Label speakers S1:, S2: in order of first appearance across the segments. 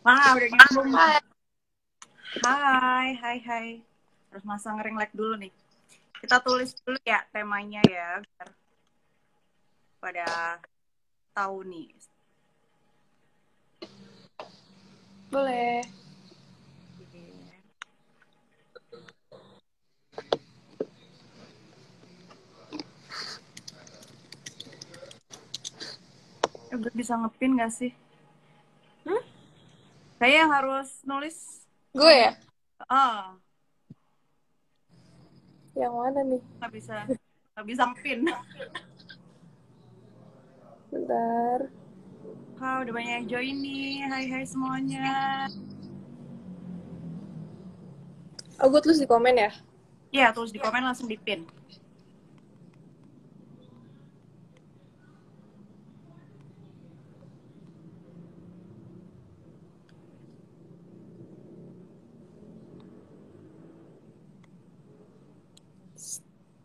S1: Wah, udah nyambung.
S2: Hai.
S1: Hai, hai, hai. Harus masang ring light dulu nih. Kita tulis dulu ya temanya ya, biar pada tahu nih.
S2: Boleh.
S1: Gue bisa ngepin gak sih?
S2: Hmm?
S1: Saya yang harus nulis.
S2: Gue ya?
S1: Oh,
S2: Yang mana nih?
S1: nggak bisa. Nggak bisa ngepin.
S2: Bentar.
S1: Wah, udah banyak yang join nih. Hai, hai semuanya.
S2: Oh, gue tulis di komen ya?
S1: Ya, tulis di komen langsung dipin.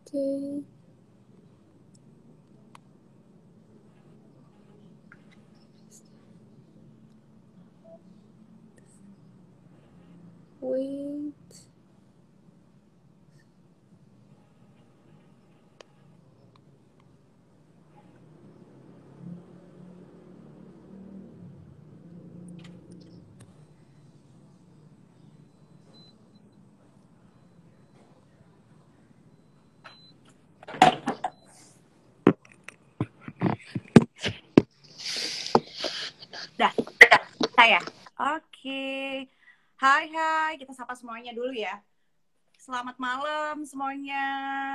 S2: Stay. Wait.
S1: Dah, saya. Oke. Hai, hai. Kita sapa semuanya dulu ya. Selamat malam semuanya.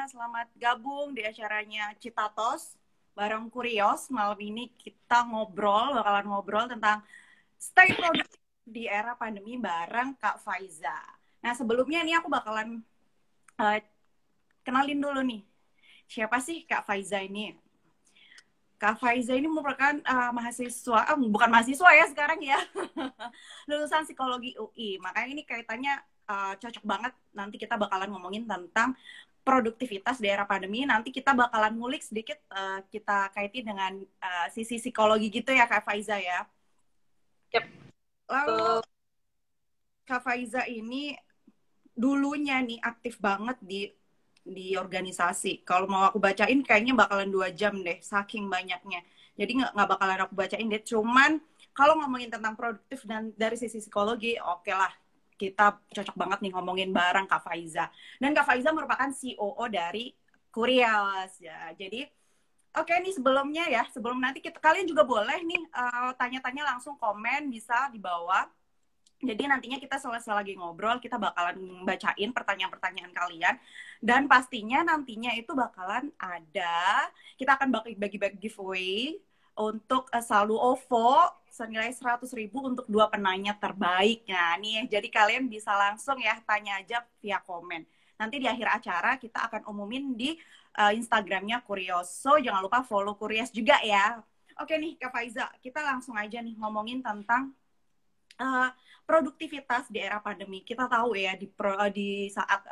S1: Selamat gabung di acaranya Citatos bareng Kurios. Malam ini kita bakalan ngobrol tentang stay produktif di era pandemi bareng Kak Faiza. Nah, sebelumnya nih aku bakalan uh, kenalin dulu nih. Siapa sih Kak Faiza ini? Kak Faiza ini merupakan mahasiswa, bukan mahasiswa ya sekarang ya, lulusan psikologi UI. Makanya ini kaitannya cocok banget. Nanti kita bakalan ngomongin tentang produktivitas di era pandemi. Nanti kita bakalan ngulik sedikit, kita kaitin dengan sisi psikologi gitu ya Kak Faiza ya.
S2: Yap.
S1: Lalu Kak Faiza ini dulunya nih aktif banget di organisasi. Kalau mau aku bacain kayaknya bakalan 2 jam deh, saking banyaknya. Jadi nggak bakalan aku bacain deh. Cuman kalau ngomongin tentang produktif dan dari sisi psikologi, oke lah. Kita cocok banget nih ngomongin bareng Kak Faiza. Dan Kak Faiza merupakan COO dari Kurios ya. Jadi oke nih sebelumnya ya, sebelum nanti kalian juga boleh nih tanya-tanya langsung komen bisa di bawah. Jadi nantinya kita selesai lagi ngobrol, kita bakalan bacain pertanyaan-pertanyaan kalian. Dan pastinya nantinya itu bakalan ada, kita akan bagi-bagi giveaway untuk selalu OVO senilai 100.000 untuk 2 penanya terbaik. Nah nih, jadi kalian bisa langsung ya tanya aja via komen. Nanti di akhir acara kita akan umumin di Instagramnya Kurios. So jangan lupa follow Kurios juga ya. Oke nih Kak Faiza, kita langsung aja nih ngomongin tentang uh, produktivitas di era pandemi. Kita tahu ya di saat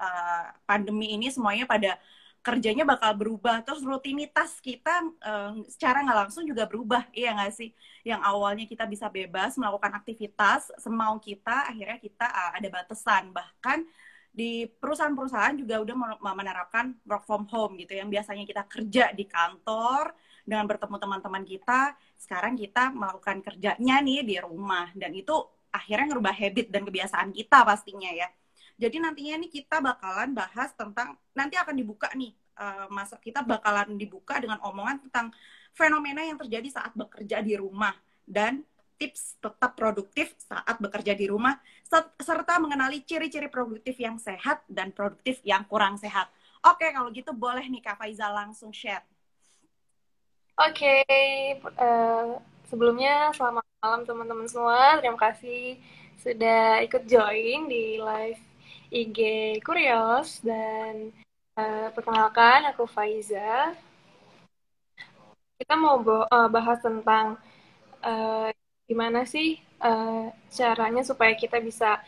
S1: pandemi ini semuanya pada kerjanya bakal berubah, terus rutinitas kita secara nggak langsung juga berubah, iya nggak sih? Yang awalnya kita bisa bebas melakukan aktivitas semau kita, akhirnya kita ada batasan. Bahkan di perusahaan-perusahaan juga udah menerapkan work from home gitu, yang biasanya kita kerja di kantor dengan bertemu teman-teman kita, sekarang kita melakukan kerjanya nih di rumah, dan itu akhirnya ngerubah habit dan kebiasaan kita pastinya ya. Jadi nantinya nih kita bakalan bahas tentang, nanti akan dibuka nih, masa kita bakalan dibuka dengan omongan tentang fenomena yang terjadi saat bekerja di rumah dan tips tetap produktif saat bekerja di rumah, serta mengenali ciri-ciri produktif yang sehat dan produktif yang kurang sehat. Oke, kalau gitu boleh nih Kak Faiza langsung share.
S2: Oke. eh, Sebelumnya, selamat malam teman-teman semua. Terima kasih sudah ikut join di live IG Kurios. Dan perkenalkan, aku Faiza. Kita mau bahas tentang eh, gimana sih caranya supaya kita bisa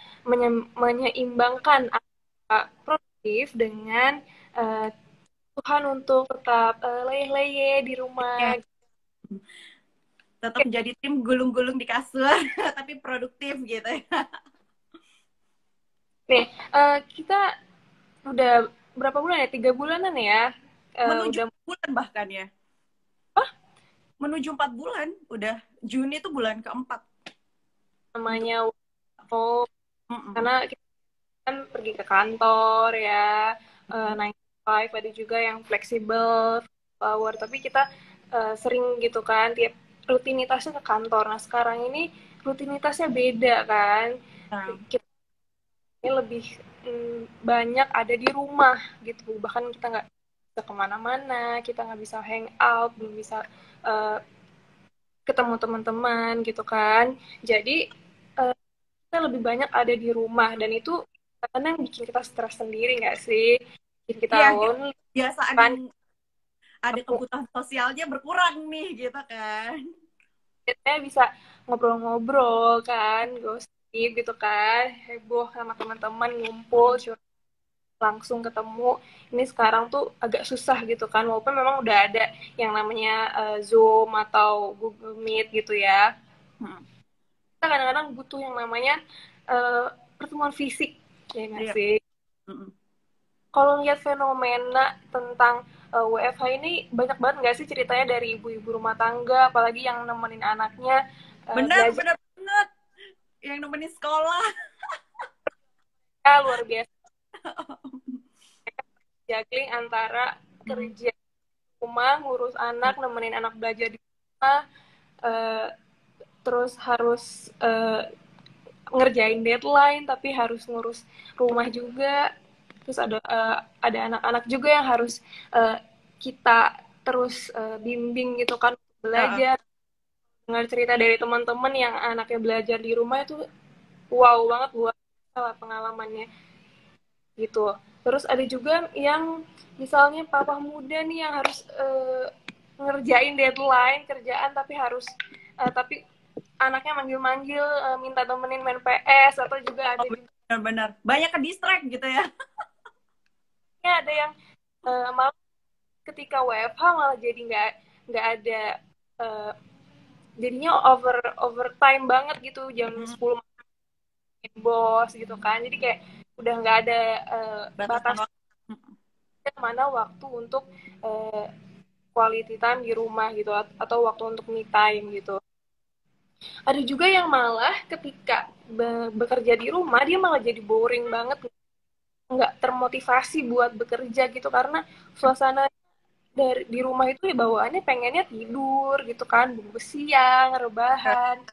S2: menyeimbangkan antara produktif dengan eh, Tuhan untuk tetap leyeh-leyeh di rumah.
S1: Ya, Tetap jadi tim gulung-gulung di kasur, tapi produktif gitu ya.
S2: Nih, kita udah berapa bulan ya? 3 bulanan ya?
S1: Menuju
S2: Udah
S1: bulan bahkan ya.
S2: apa
S1: Menuju 4 bulan. Udah Juni itu bulan keempat. Untuk
S2: namanya work,
S1: mm-mm.
S2: karena kita kan pergi ke kantor ya, 9 to 5, ada juga yang fleksibel hour, tapi kita sering gitu kan, tiap rutinitasnya ke kantor. Nah, sekarang ini rutinitasnya beda kan.
S1: Nah,
S2: Kita ini lebih banyak ada di rumah gitu, bahkan kita nggak bisa kemana-mana, kita nggak bisa hang out, belum bisa uh, ketemu teman-teman gitu kan. Jadi kita lebih banyak ada di rumah, dan itu kadang bikin kita stres sendiri nggak sih, bikin kita
S1: iya,
S2: lonely
S1: kebiasaan
S2: kan.
S1: yang ada kebutuhan sosialnya berkurang nih gitu kan.
S2: Kita bisa ngobrol-ngobrol kan, gosip gitu kan, heboh sama teman-teman, ngumpul langsung ketemu. Ini sekarang tuh agak susah gitu kan, walaupun memang udah ada yang namanya Zoom atau Google Meet gitu ya.
S1: Hmm.
S2: Kita kadang-kadang butuh yang namanya pertemuan fisik, ya nggak
S1: Iya.
S2: sih?
S1: Mm-mm.
S2: Kalau lihat fenomena tentang WFH ini, banyak banget nggak sih ceritanya dari ibu-ibu rumah tangga, apalagi yang nemenin anaknya
S1: Bener,
S2: belajar.
S1: bener banget. Yang nemenin sekolah.
S2: Luar biasa, juggling antara
S1: Hmm.
S2: kerja rumah, ngurus anak, nemenin anak belajar di rumah, uh, terus harus ngerjain deadline, tapi harus ngurus rumah juga. Terus ada anak-anak juga yang harus uh, kita terus bimbing gitu kan,
S1: Uh,
S2: belajar. Dengar cerita dari teman-teman yang anaknya belajar di rumah itu wow banget buat pengalamannya gitu. Terus ada juga yang misalnya papa muda nih yang harus ngerjain deadline kerjaan, tapi anaknya manggil-manggil minta temenin main PS, atau juga
S1: oh,
S2: ada juga
S1: bener-bener. Banyak ke distract gitu ya.
S2: ada yang malah ketika WFH malah jadi nggak ada uh, jadinya overtime banget gitu, jam
S1: Hmm.
S2: 10 bos gitu kan, jadi kayak udah nggak ada
S1: Batasan
S2: batas
S1: waktu.
S2: mana waktu untuk uh, quality time di rumah gitu, atau waktu untuk me time gitu. Ada juga yang malah ketika bekerja di rumah dia malah jadi boring banget, nggak termotivasi buat bekerja gitu, karena suasana dari di rumah itu ya bawaannya pengennya tidur gitu kan, bungkus siang, rebahan,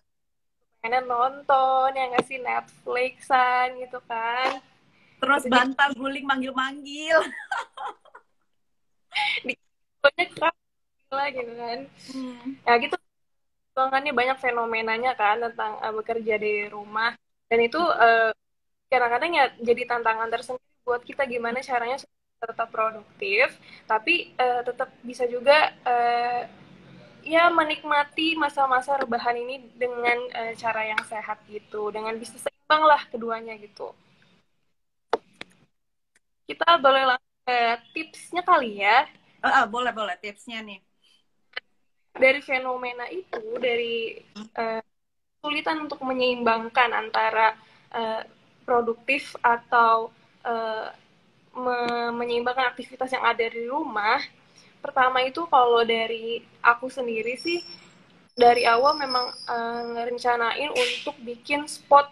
S2: pengennya nonton yang ngasih Netflixan gitu kan.
S1: Terus
S2: Itu jadi
S1: bantal guling manggil-manggil.
S2: di lah gitu kan.
S1: Hmm.
S2: Ya gitu, soalnya banyak fenomenanya kan tentang bekerja dari rumah, dan itu kadang-kadang ya jadi tantangan tersendiri buat kita, gimana caranya tetap produktif tapi tetap bisa juga ya menikmati masa-masa rebahan ini dengan cara yang sehat gitu, dengan bisa seimbang lah keduanya gitu. Kita boleh langsung ke tipsnya kali ya.
S1: Boleh tipsnya nih.
S2: Dari fenomena itu, dari kesulitan untuk menyeimbangkan antara uh, produktif atau uh, menyeimbangkan aktivitas yang ada di rumah. Pertama itu kalau dari aku sendiri sih, dari awal memang ngerencanain untuk bikin spot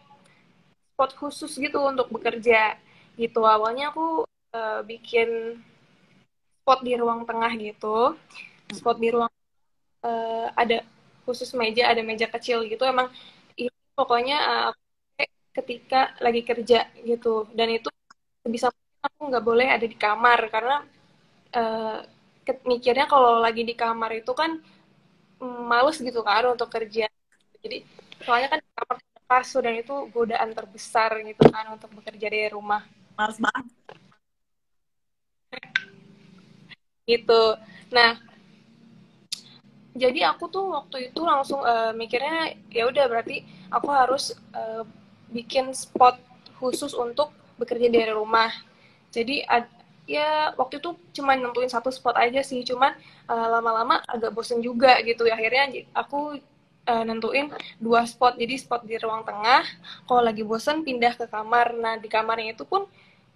S2: spot khusus gitu untuk bekerja gitu. Awalnya aku bikin spot di ruang tengah gitu, spot di ruang ada khusus meja, ada meja kecil gitu. Emang itu pokoknya aku ketika lagi kerja gitu, dan itu sebisa mungkin aku nggak boleh ada di kamar, karena uh, mikirnya kalau lagi di kamar itu kan males gitu kan untuk kerja. Jadi soalnya kan di kamar kasur, dan itu godaan terbesar gitu kan untuk bekerja dari rumah
S1: Males banget.
S2: gitu. Nah, jadi aku tuh waktu itu langsung mikirnya ya udah, berarti aku harus bikin spot khusus untuk bekerja dari rumah. Jadi ya waktu itu cuma nentuin satu spot aja sih, cuman lama-lama agak bosen juga gitu. Akhirnya aku nentuin 2 spot. Jadi spot di ruang tengah, kalau lagi bosen pindah ke kamar. Nah, di kamarnya itu pun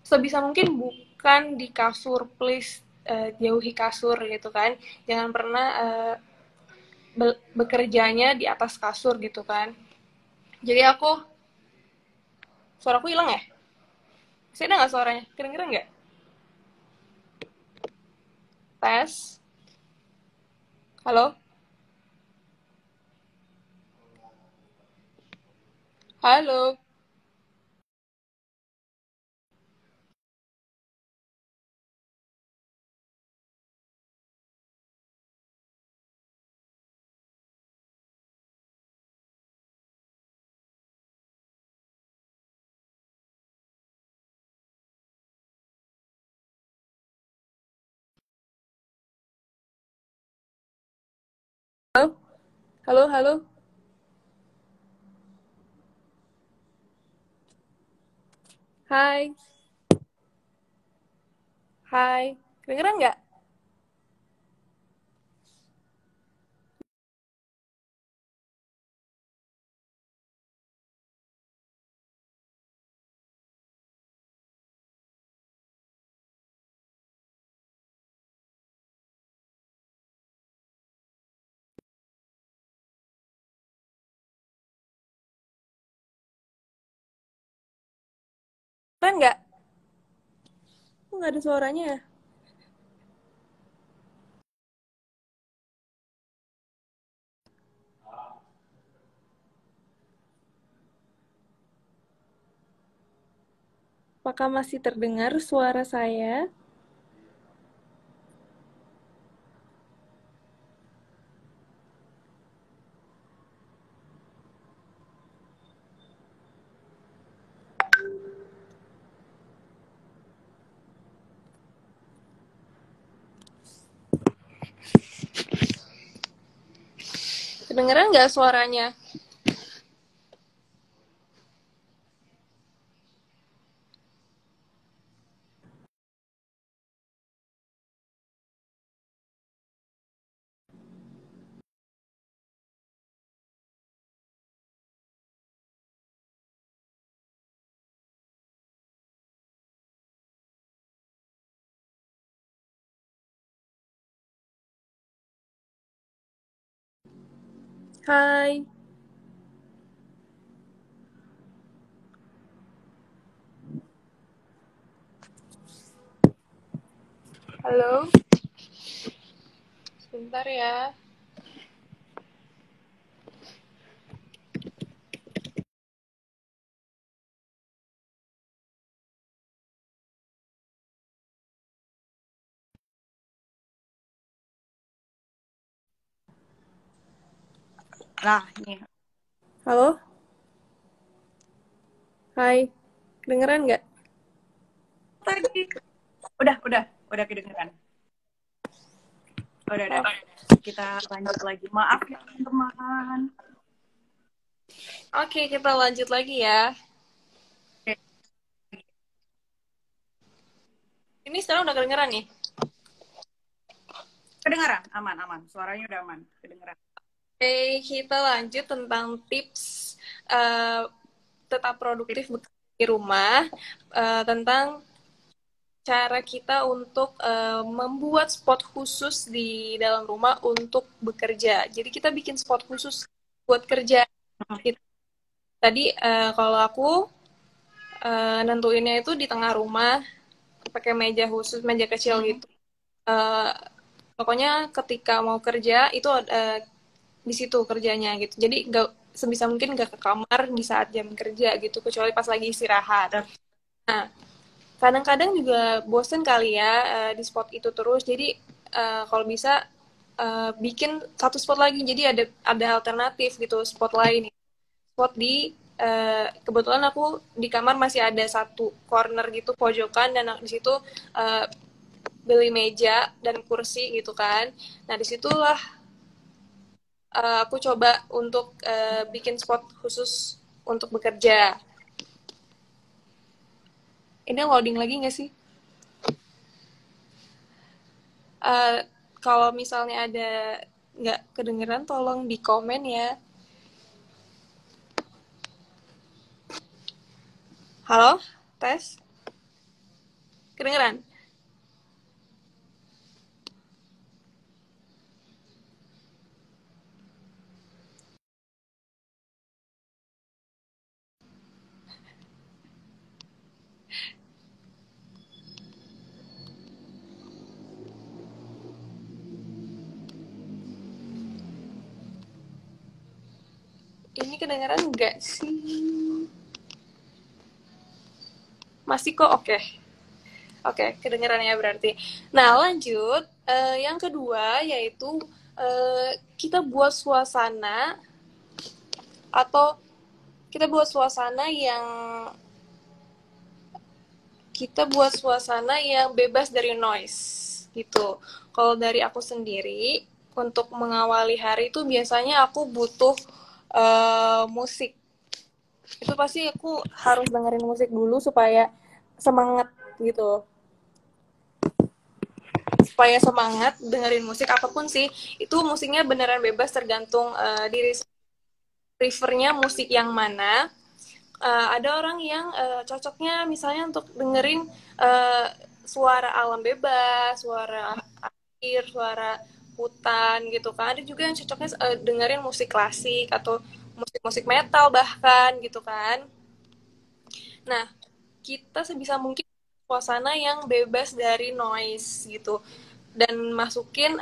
S2: sebisa mungkin bukan di kasur, please jauhi kasur gitu kan. Jangan pernah bekerjanya di atas kasur gitu kan. Jadi suaraku hilang ya? Masih ada nggak suaranya? Kedengeran nggak? Tes. Halo? Halo? Halo? Halo, halo? Hai? Hai? Kedengeran nggak? Kedengeran nggak? Kok nggak ada suaranya ya? Apakah masih terdengar suara saya? Kedengeran nggak suaranya? Hai? Halo? Sebentar ya.
S1: Nah, nih.
S2: Halo? Hai? Kedengeran nggak?
S1: Tadi udah kedengeran. Udah. Kita lanjut lagi. Maaf ya teman-teman.
S2: Oke, kita lanjut lagi ya. Ini sekarang udah kedengeran nih?
S1: Kedengeran, aman. Suaranya udah aman, kedengeran.
S2: Oke, kita lanjut tentang tips tetap produktif di rumah, tentang cara kita untuk membuat spot khusus di dalam rumah untuk bekerja. Jadi kita bikin spot khusus buat kerja. Tadi kalau aku nentuinnya itu di tengah rumah, pakai meja khusus, meja kecil gitu. Pokoknya ketika mau kerja itu di situ kerjanya gitu. Jadi nggak sebisa mungkin nggak ke kamar di saat jam kerja gitu, kecuali pas lagi istirahat. Nah, kadang-kadang juga bosen kali ya di spot itu terus. Jadi kalau bisa bikin satu spot lagi. Jadi ada alternatif gitu, spot lain. Spot di kebetulan aku di kamar masih ada satu corner gitu pojokan, dan di situ beli meja dan kursi gitu kan. Nah, disitulah aku coba untuk bikin spot khusus untuk bekerja. Ini loading lagi nggak sih? Kalau misalnya ada nggak kedengeran, tolong di komen ya. Halo, tes, kedengeran? Ini kedengeran nggak sih? Masih kok, oke. Oke, kedengeran ya berarti. Nah, lanjut. Yang kedua yaitu kita buat suasana atau kita buat suasana yang bebas dari noise gitu. Kalau dari aku sendiri untuk mengawali hari itu biasanya aku butuh musik. Itu pasti aku harus dengerin musik dulu supaya semangat gitu. Supaya semangat dengerin musik apapun sih, itu musiknya beneran bebas tergantung diri prefernya musik yang mana. Ada orang yang cocoknya misalnya untuk dengerin uh, suara alam bebas, suara air, suara hutan gitu kan. Ada juga yang cocoknya dengerin musik klasik atau musik-musik metal bahkan gitu kan. Nah, kita sebisa mungkin suasana yang bebas dari noise gitu dan masukin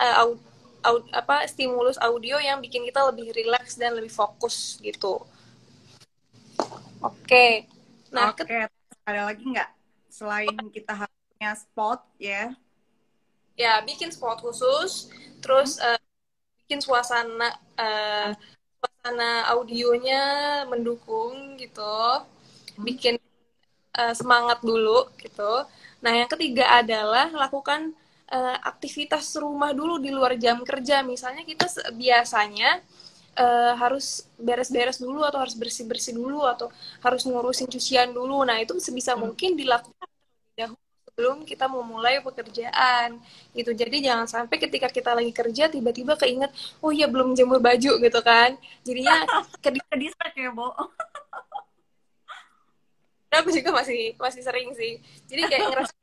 S2: stimulus audio yang bikin kita lebih rileks dan lebih fokus gitu. Oke. Nah,
S1: Oke, ada lagi nggak selain kita harus punya spot ya?
S2: ya bikin spot khusus,
S1: Hmm?
S2: terus bikin suasana audionya mendukung gitu,
S1: Hmm?
S2: bikin semangat dulu gitu. Nah, yang ketiga adalah lakukan aktivitas rumah dulu di luar jam kerja. Misalnya kita biasanya harus beres-beres dulu atau harus bersih-bersih dulu atau harus ngurusin cucian dulu. Nah, itu sebisa
S1: Hmm.
S2: mungkin dilakukan dahulu sebelum kita memulai pekerjaan gitu. Jadi jangan sampai ketika kita lagi kerja tiba-tiba keinget, oh iya belum jemur baju gitu kan. Jadinya
S1: Ke distract ya, Bo.
S2: aku juga masih masih sering sih. Jadi kayak ngerasa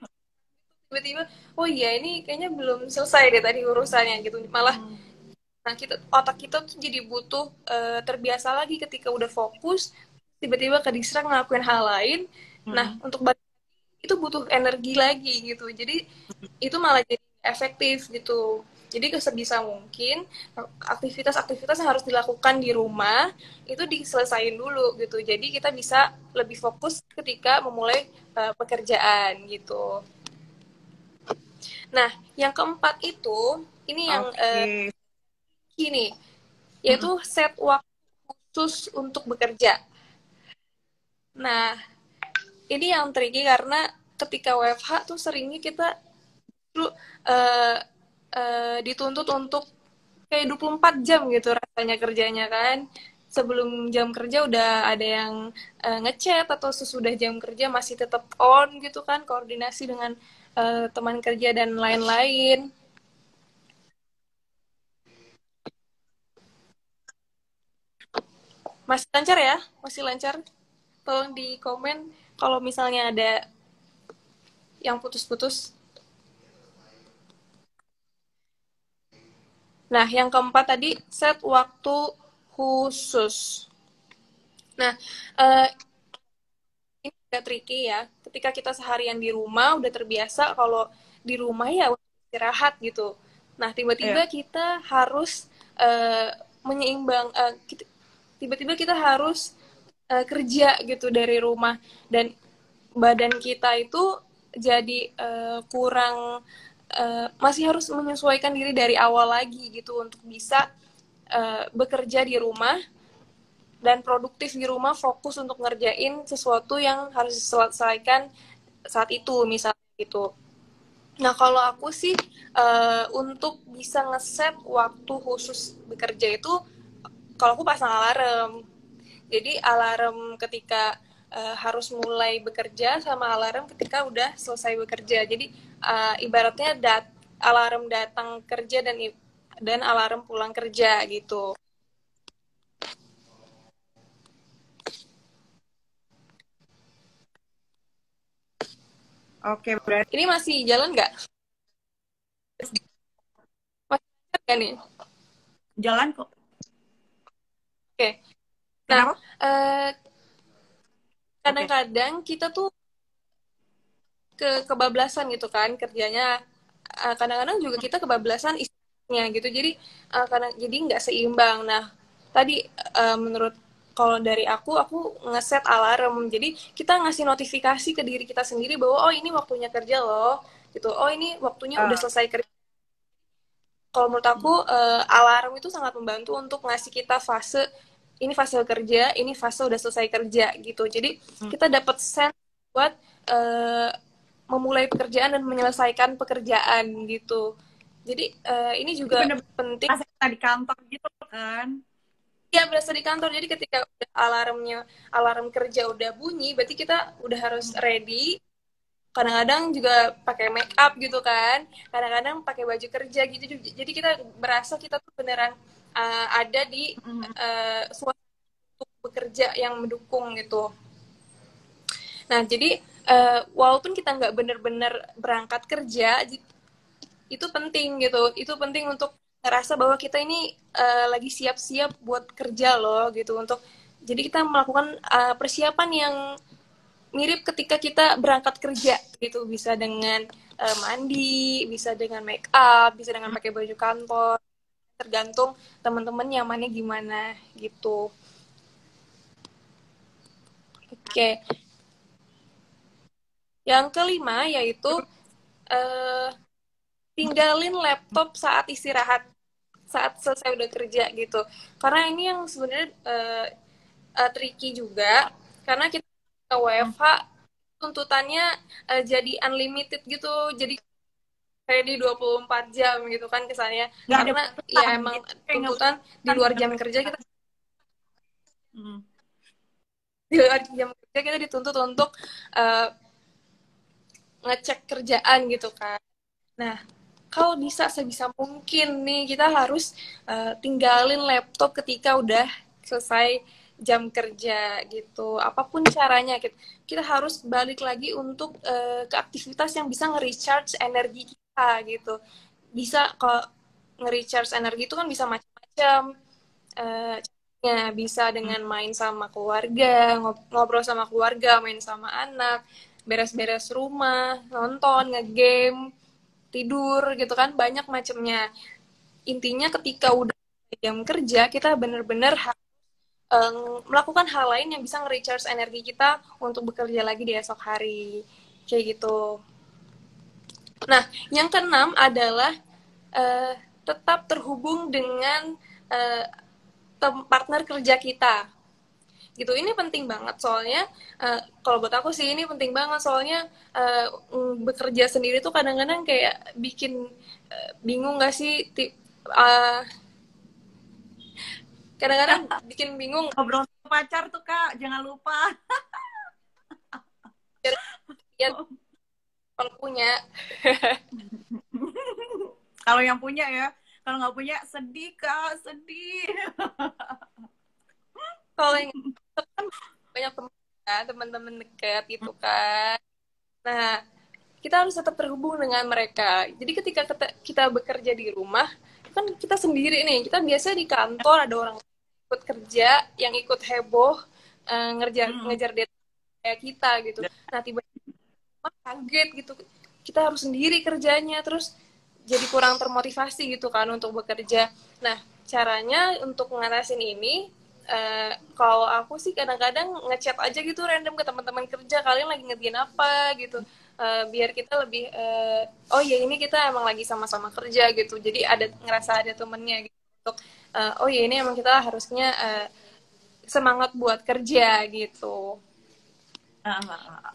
S2: tiba-tiba, oh iya ini kayaknya belum selesai deh tadi urusannya gitu. Malah
S1: Hmm.
S2: nah otak kita tuh jadi butuh terbiasa lagi ketika udah fokus tiba-tiba ke distract ngelakuin hal lain. Nah,
S1: Hmm.
S2: untuk itu butuh energi lagi gitu. Jadi itu malah jadi efektif gitu. Jadi sebisa mungkin aktivitas-aktivitas yang harus dilakukan di rumah itu diselesain dulu gitu. Jadi kita bisa lebih fokus ketika memulai pekerjaan gitu. Nah, yang keempat itu ini yang
S1: Oke.
S2: gini,
S1: Hmm.
S2: yaitu set waktu khusus untuk bekerja. Nah, ini yang tricky karena ketika WFH tuh seringnya kita dulu uh, dituntut untuk kayak 24 jam gitu rasanya kerjanya kan. Sebelum jam kerja udah ada yang ngechat atau sesudah jam kerja masih tetap on gitu kan, koordinasi dengan teman kerja dan lain-lain. Masih lancar ya? Masih lancar? Tolong di komen kalau misalnya ada yang putus-putus. Nah, yang keempat tadi set waktu khusus. Nah, eh, ini agak tricky ya. Ketika kita seharian di rumah udah terbiasa kalau di rumah ya istirahat gitu. Nah, tiba-tiba
S1: Iya.
S2: kita harus eh, menyeimbang tiba-tiba kita harus kerja gitu dari rumah dan badan kita itu jadi kurang masih harus menyesuaikan diri dari awal lagi gitu untuk bisa bekerja di rumah dan produktif di rumah fokus untuk ngerjain sesuatu yang harus diselesaikan saat itu misalnya gitu. Nah kalau aku sih untuk bisa ngeset waktu khusus bekerja itu kalau aku pasang alarm. Jadi alarm ketika harus mulai bekerja sama alarm ketika udah selesai bekerja. Jadi ibaratnya alarm datang kerja dan alarm pulang kerja gitu.
S1: Oke, berarti
S2: Ini masih jalan nggak? Masih lancar nggak nih?
S1: jalan kok.
S2: Oke. Nah,
S1: Kenapa?
S2: eh,
S1: Oke.
S2: kadang-kadang kita tuh kebablasan gitu kan kerjanya. Kadang-kadang juga kita kebablasan istirahatnya gitu. Jadi kadang jadi nggak seimbang. Nah, tadi menurut kalau dari aku ngeset alarm. Jadi kita ngasih notifikasi ke diri kita sendiri bahwa oh ini waktunya kerja loh, gitu. Oh ini waktunya udah
S1: Uh,
S2: selesai kerja. Kalau menurut aku alarm itu sangat membantu untuk ngasih kita fase ini fase kerja, ini fase udah selesai kerja gitu. Jadi kita dapat sense buat uh, memulai pekerjaan dan menyelesaikan pekerjaan gitu. Jadi ini
S1: jadi
S2: juga
S1: bener-bener
S2: penting.
S1: rasa kita di kantor gitu kan.
S2: Ya berasa di kantor. Jadi ketika udah alarm kerja udah bunyi, berarti kita udah harus ready. Kadang-kadang juga pakai make up gitu kan, kadang-kadang pakai baju kerja gitu. Jadi kita berasa kita tuh beneran ada di suatu bekerja yang mendukung gitu. Nah jadi walaupun kita nggak bener-bener berangkat kerja, itu penting gitu. Itu penting untuk ngerasa bahwa kita ini lagi siap-siap buat kerja loh gitu. Untuk jadi kita melakukan persiapan yang mirip ketika kita berangkat kerja gitu, bisa dengan mandi, bisa dengan make up, bisa dengan pakai baju kantor, tergantung teman-teman nyamannya gimana gitu. Oke, yang kelima yaitu uh, tinggalin laptop saat istirahat, saat selesai udah kerja gitu. Karena ini yang sebenarnya tricky juga, karena kita ke WFH tuntutannya jadi unlimited gitu, jadi kayak di 24 jam gitu kan kesannya,
S1: Nggak ada
S2: karena ya
S1: batasan
S2: emang
S1: gitu. Kayak nggak
S2: tuntutan di
S1: batasan
S2: luar
S1: bener.
S2: jam kerja kita
S1: Hmm.
S2: di luar jam kerja kita dituntut untuk uh, ngecek kerjaan gitu kan. Nah, kalau bisa sebisa mungkin nih kita harus tinggalin laptop ketika udah selesai jam kerja gitu. Apapun caranya kita harus balik lagi untuk ke aktivitas yang bisa nge-recharge energi kita gitu. Bisa kalau nge-recharge energi itu kan bisa macam-macam. Uh, ya bisa dengan main sama keluarga, ngobrol sama keluarga, main sama anak, beres-beres rumah, nonton, ngegame, tidur gitu kan, banyak macamnya. Intinya ketika udah jam kerja kita bener-bener melakukan hal lain yang bisa nge-recharge energi kita untuk bekerja lagi di esok hari kayak gitu. Nah, yang keenam adalah uh, tetap terhubung dengan uh, partner kerja kita gitu. Ini penting banget soalnya kalau buat aku sih ini penting banget soalnya bekerja sendiri tuh kadang-kadang kayak bikin bingung gak sih uh, kadang-kadang bikin bingung
S1: Ngobrol sama pacar tuh Kak, jangan lupa.
S2: ya kalau punya.
S1: Kalau yang punya ya, kalau nggak punya sedih Kak, sedih.
S2: Kalau yang kan banyak teman kan, teman-teman dekat gitu kan. Nah, kita harus tetap terhubung dengan mereka. Jadi ketika kita bekerja di rumah, kan kita sendiri nih. Kita biasanya di kantor ada orang ikut kerja, yang ikut heboh, ngejar deadline kayak kita gitu. Nah, tiba-tiba kaget gitu. Kita harus sendiri kerjanya, terus jadi kurang termotivasi gitu kan untuk bekerja. Nah, caranya untuk ngatasin ini, kalau aku sih kadang-kadang ngechat aja gitu random ke teman-teman kerja, kalian lagi ngerjain apa gitu. Biar kita lebih oh ya ini kita emang lagi sama-sama kerja gitu, jadi ada ngerasa ada temennya gitu untuk oh ya ini emang kita harusnya semangat buat kerja gitu.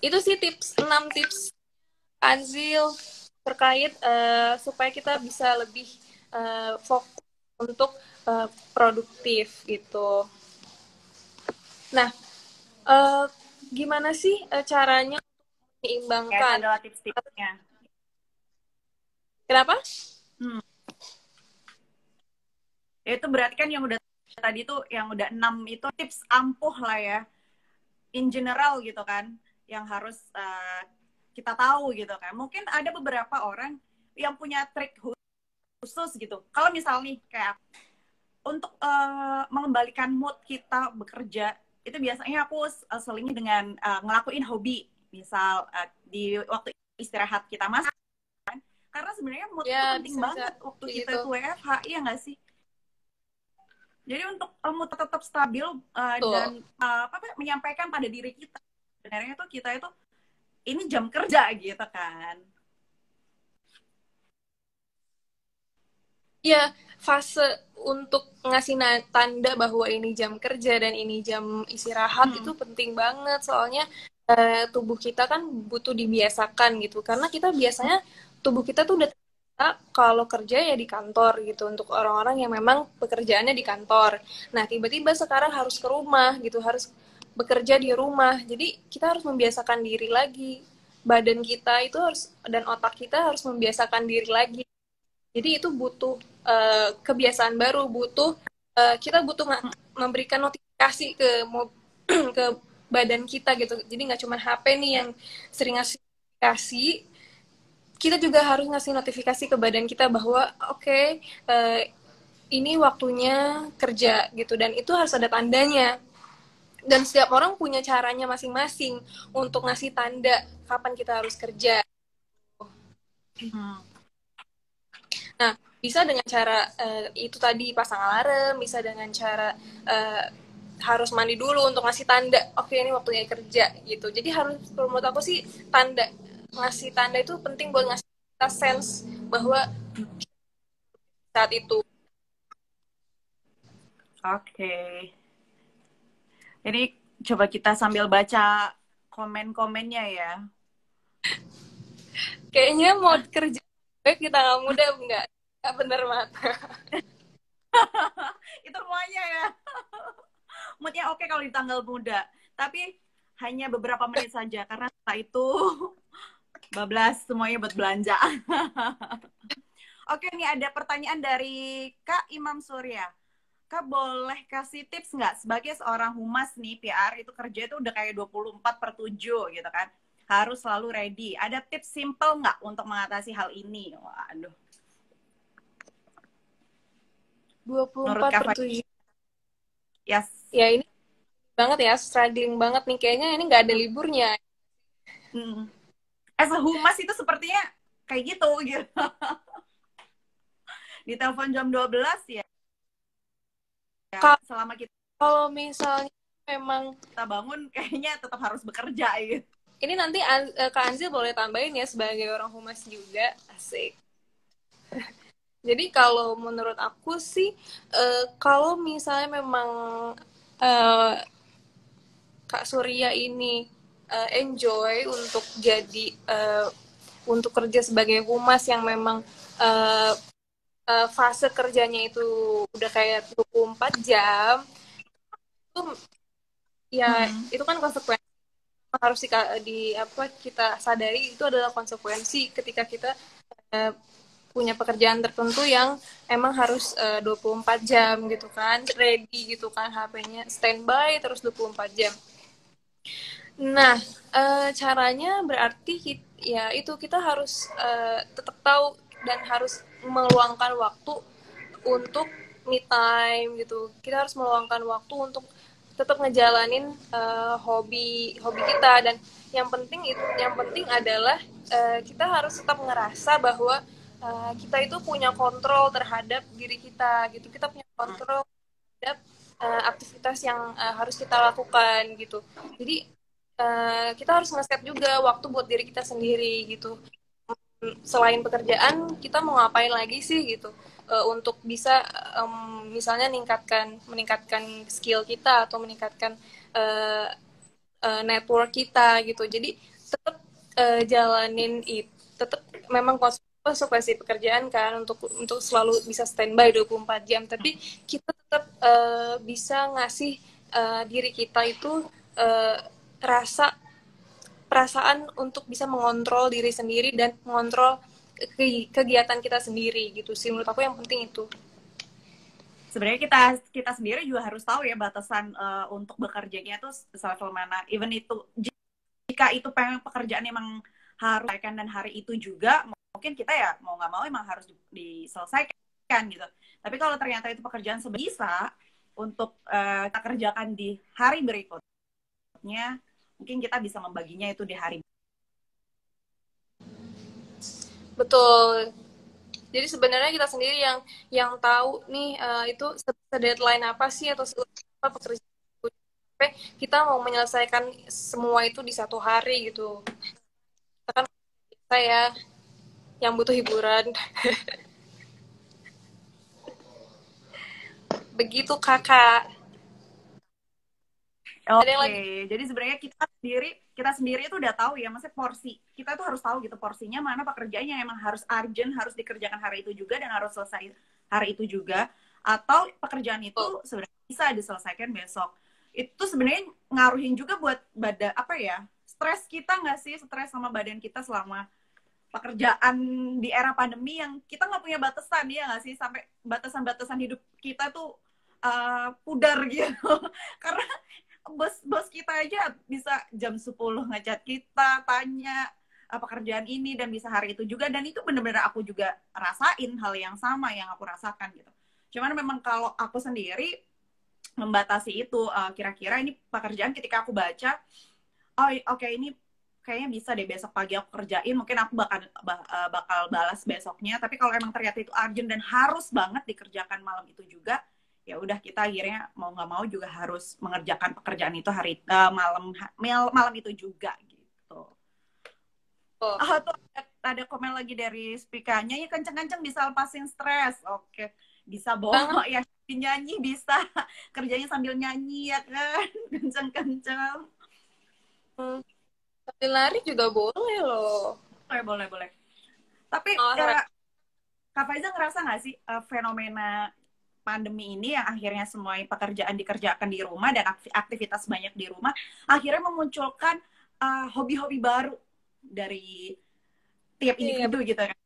S2: Itu sih tips 6 tips Anzil terkait supaya kita bisa lebih fokus untuk produktif gitu. Nah, uh, gimana sih caranya
S1: Ya, itu
S2: menyeimbangkan?
S1: adalah tips-tipsnya.
S2: Kenapa?
S1: Hmm. Ya, itu berarti kan yang udah tadi tuh, yang udah 6 itu tips ampuh lah ya. In general gitu kan. Yang harus kita tahu gitu kan. Mungkin ada beberapa orang yang punya trik khusus gitu. Kalau misalnya nih kayak untuk mengembalikan mood kita bekerja, itu biasanya aku selingi dengan ngelakuin hobi. Misal di waktu istirahat kita masak. Karena sebenarnya mood itu penting banget waktu kita itu WFH, iya nggak sih? Jadi untuk mood tetap stabil dan menyampaikan pada diri kita, sebenarnya tuh kita itu ini jam kerja gitu kan.
S2: Ya, fase untuk ngasih tanda bahwa ini jam kerja dan ini jam istirahat itu penting banget. Soalnya tubuh kita kan butuh dibiasakan gitu. Karena kita biasanya, tubuh kita tuh udah kalau kerja ya di kantor gitu. Untuk orang-orang yang memang pekerjaannya di kantor. Nah, tiba-tiba sekarang harus ke rumah gitu. Harus bekerja di rumah. Jadi, kita harus membiasakan diri lagi. Badan kita itu harus, dan otak kita harus membiasakan diri lagi. Jadi itu butuh kebiasaan baru, kita butuh memberikan notifikasi ke badan kita gitu. Jadi nggak cuma HP nih yang sering ngasih notifikasi, kita juga harus ngasih notifikasi ke badan kita bahwa oke, ini waktunya kerja gitu, dan itu harus ada tandanya. Dan setiap orang punya caranya masing-masing untuk ngasih tanda kapan kita harus kerja. Nah, bisa dengan cara itu tadi pasang alarm, bisa dengan cara harus mandi dulu untuk ngasih tanda, oke ini waktunya kerja gitu. Jadi harus, menurut aku sih, ngasih tanda itu penting buat ngasih kita sense bahwa saat itu.
S1: Oke. Jadi coba kita sambil baca komen-komennya ya.
S2: Kayaknya mau kerja baik kita nggak muda, nggak bener mata.
S1: Itu semuanya ya. Moodnya oke kalau di tanggal muda, tapi hanya beberapa menit saja karena setelah itu bablas semuanya buat belanja. Oke, ini ada pertanyaan dari Kak Imam Surya. Kak, boleh kasih tips nggak sebagai seorang humas nih, PR itu kerja itu udah kayak 24/7 gitu kan. Harus selalu ready. Ada tips simple nggak untuk mengatasi hal ini? Waduh.
S2: 24/7.
S1: Yes.
S2: Ya ini banget ya, struggling banget nih. Kayaknya ini nggak ada liburnya.
S1: As a humas itu sepertinya kayak gitu. Di telepon jam 12 ya. Selama kita,
S2: kalau misalnya memang
S1: kita bangun, kayaknya tetap harus bekerja gitu.
S2: Ini nanti Kak Anzil boleh tambahin ya sebagai orang humas juga. Asik. Jadi kalau menurut aku sih, kalau misalnya memang Kak Surya ini enjoy untuk jadi untuk kerja sebagai humas yang memang fase kerjanya itu udah kayak 24 jam, itu ya itu kan konsekuensi harus kita sadari, itu adalah konsekuensi ketika kita punya pekerjaan tertentu yang emang harus 24 jam gitu kan, ready gitu kan, HP-nya standby terus 24 jam. Nah, caranya berarti ya itu kita harus tetap tahu dan harus meluangkan waktu untuk me time gitu. Kita harus meluangkan waktu untuk tetap ngejalanin hobi kita, dan yang penting adalah kita harus tetap ngerasa bahwa kita itu punya kontrol terhadap diri kita gitu. Kita punya kontrol terhadap aktivitas yang harus kita lakukan gitu. Jadi kita harus nge-set juga waktu buat diri kita sendiri gitu. Selain pekerjaan, kita mau ngapain lagi sih gitu, untuk bisa misalnya meningkatkan skill kita atau meningkatkan network kita gitu. Jadi tetap jalanin itu, tetap memang konsekuensi pekerjaan kan untuk selalu bisa standby 24 jam, tapi kita tetap bisa ngasih diri kita itu perasaan untuk bisa mengontrol diri sendiri dan mengontrol kegiatan kita sendiri gitu sih. Menurut aku yang penting itu.
S1: Sebenarnya kita sendiri juga harus tahu ya batasan untuk bekerjanya tuh selevel mana. Even itu jika itu pekerjaan emang harus selesaikan dan hari itu juga mungkin kita ya mau nggak mau emang harus diselesaikan gitu. Tapi kalau ternyata itu pekerjaan bisa untuk kita kerjakan di hari berikutnya, mungkin kita bisa membaginya itu di hari.
S2: Betul. Jadi sebenarnya kita sendiri yang tahu nih itu deadline apa sih atau apa pekerjaan sampai kita mau menyelesaikan semua itu di satu hari gitu. Kita kan saya yang butuh hiburan. Begitu kakak.
S1: Oke, jadi sebenarnya kita sendiri itu udah tahu ya, maksudnya porsi kita tuh harus tahu gitu porsinya mana pekerjaannya yang emang harus urgent, harus dikerjakan hari itu juga dan harus selesai hari itu juga, atau pekerjaan itu sebenarnya bisa diselesaikan besok. Itu sebenarnya ngaruhin juga buat badan apa ya, stres kita nggak sih, stres sama badan kita selama pekerjaan di era pandemi yang kita nggak punya batasan ya nggak sih, sampai batasan-batasan hidup kita tuh pudar gitu karena bos kita aja bisa jam 10 ngechat kita tanya pekerjaan ini dan bisa hari itu juga, dan itu bener-bener aku juga rasain hal yang sama yang aku rasakan gitu. Cuman memang kalau aku sendiri membatasi itu, kira-kira ini pekerjaan ketika aku baca, oh oke, ini kayaknya bisa deh besok pagi aku kerjain, mungkin aku bakal balas besoknya. Tapi kalau emang ternyata itu urgent dan harus banget dikerjakan malam itu juga, ya udah kita akhirnya mau nggak mau juga harus mengerjakan pekerjaan itu malam itu juga gitu. Tuh ada komen lagi dari speakernya, ya kenceng-kenceng bisa lepasin stres. Oke, bisa bawa ya nyanyi, bisa kerjanya sambil nyanyi ya kan, kenceng-kenceng.
S2: Sambil lari juga boleh loh.
S1: Boleh. Tapi Kak Faiza ngerasa nggak sih fenomena pandemi ini yang akhirnya semua pekerjaan dikerjakan di rumah dan aktivitas banyak di rumah akhirnya memunculkan hobi-hobi baru dari tiap individu gitu kan?